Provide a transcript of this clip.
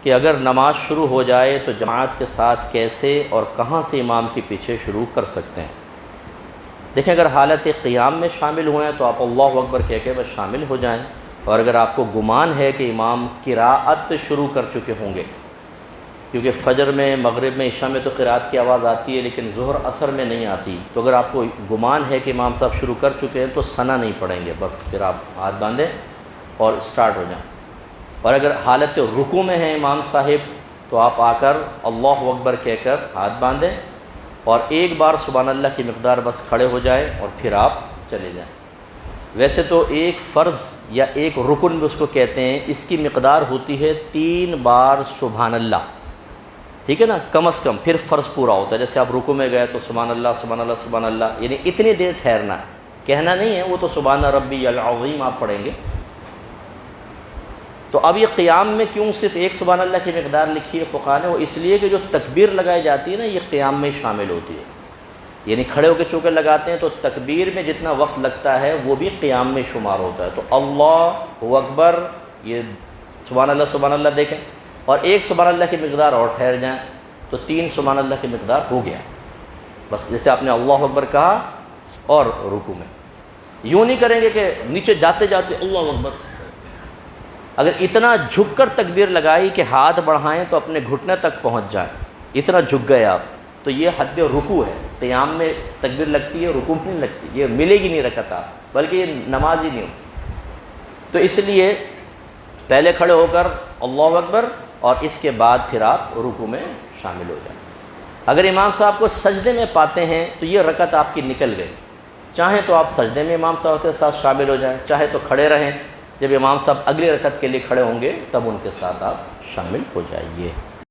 کہ اگر نماز شروع ہو جائے تو جماعت کے ساتھ کیسے اور کہاں سے امام کے پیچھے شروع کر سکتے ہیں۔ دیکھیں، اگر حالت قیام میں شامل ہوئے ہیں تو آپ اللہ اکبر کہہ کے بس شامل ہو جائیں، اور اگر آپ کو گمان ہے کہ امام قراءت شروع کر چکے ہوں گے، کیونکہ فجر میں، مغرب میں، عشاء میں تو قراءت کی آواز آتی ہے لیکن ظہر عصر میں نہیں آتی، تو اگر آپ کو گمان ہے کہ امام صاحب شروع کر چکے ہیں تو ثنا نہیں پڑھیں گے، بس پھر آپ ہاتھ باندھیں اور سٹارٹ ہو جائیں۔ اور اگر حالت رکوع میں ہیں امام صاحب تو آپ آ کر اللہ اکبر کہہ کر ہاتھ باندھیں اور ایک بار سبحان اللہ کی مقدار بس کھڑے ہو جائیں اور پھر آپ چلے جائیں۔ ویسے تو ایک فرض یا ایک رکن بھی اس کو کہتے ہیں، اس کی مقدار ہوتی ہے 3 بار سبحان اللہ، ٹھیک ہے نا، کم از کم، پھر فرض پورا ہوتا ہے۔ جیسے آپ رکوع میں گئے تو سبحان اللہ سبحان اللہ سبحان اللہ، یعنی اتنی دیر ٹھہرنا ہے، کہنا نہیں ہے، وہ تو سبحان ربی العظیم آپ پڑھیں گے۔ تو اب یہ قیام میں کیوں صرف ایک سبحان اللہ کی مقدار لکھی ہے فقہا نے؟ وہ اس لیے کہ جو تکبیر لگائی جاتی ہے نا، یہ قیام میں شامل ہوتی ہے، یعنی کھڑے ہو کے چونکہ لگاتے ہیں تو تکبیر میں جتنا وقت لگتا ہے وہ بھی قیام میں شمار ہوتا ہے۔ تو اللہ اکبر، یہ سبحان اللہ دیکھیں، اور ایک سبحان اللہ کی مقدار اور ٹھہر جائیں تو 3 سبحان اللہ کی مقدار ہو گیا۔ بس جیسے آپ نے اللہ اکبر کہا اور رکوع میں یوں نہیں کریں گے کہ نیچے جاتے جاتے اللہ اکبر، اگر اتنا جھک کر تکبیر لگائی کہ ہاتھ بڑھائیں تو اپنے گھٹنے تک پہنچ جائیں، اتنا جھک گئے آپ، تو یہ حد رکوع ہے۔ قیام میں تکبیر لگتی ہے، رکوع میں نہیں لگتی، یہ ملے گی نہیں رکعت آپ، بلکہ یہ نماز ہی نہیں ہو۔ تو اس لیے پہلے کھڑے ہو کر اللہ اکبر اور اس کے بعد پھر آپ رکوع میں شامل ہو جائیں۔ اگر امام صاحب کو سجدے میں پاتے ہیں تو یہ رکعت آپ کی نکل گئی، چاہیں تو آپ سجدے میں امام صاحب کے ساتھ شامل ہو جائیں، چاہے تو کھڑے رہیں، جب امام صاحب اگلی رکعت کے لیے کھڑے ہوں گے تب ان کے ساتھ آپ شامل ہو جائیے۔